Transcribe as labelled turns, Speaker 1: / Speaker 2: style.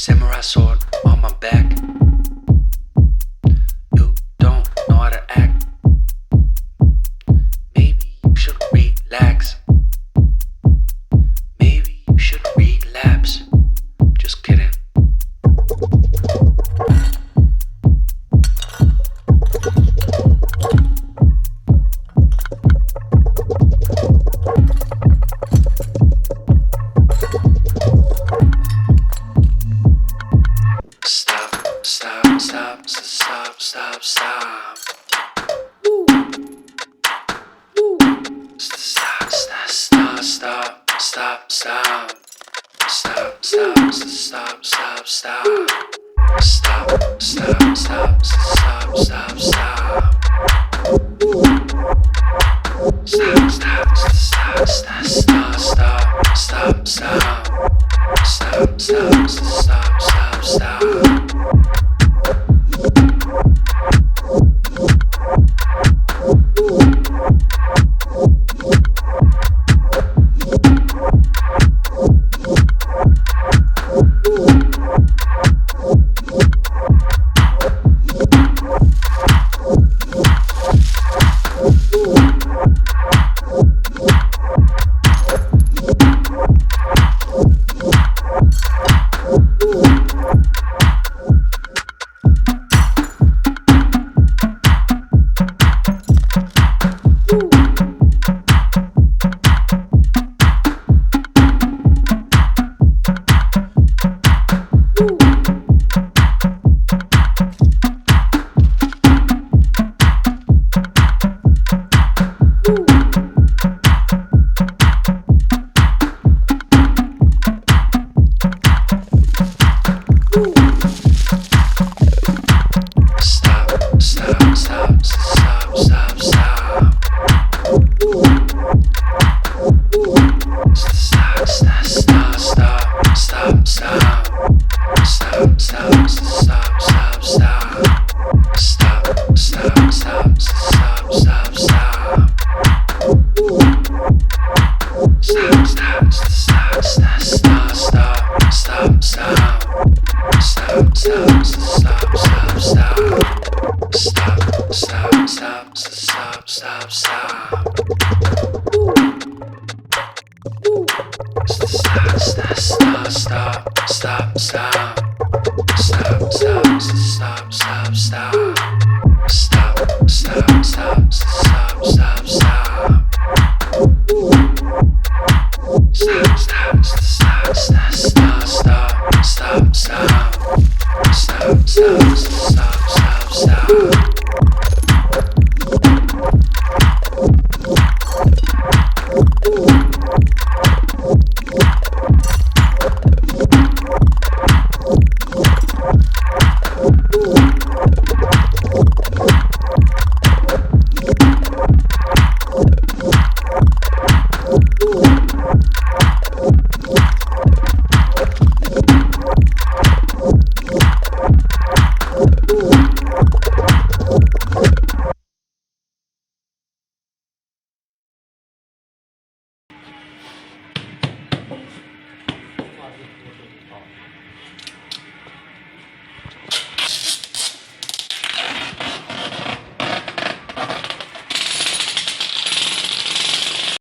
Speaker 1: Samurai sword on my back. You don't know how to act. Maybe you should relax. Maybe you should relapse. Just kidding. Stop, stop, stop, stop, stop, stop. Woo. Woo. Stop, stop, stop, stop, stop, stop. Stop, stop, stop, stop, stop. Stop, stop, stop, stop, stop, stop. Woo. Stop, stop, stop, stop, stop, stop, stop, stop. Stop, stop, stop, stop, stop. Stop.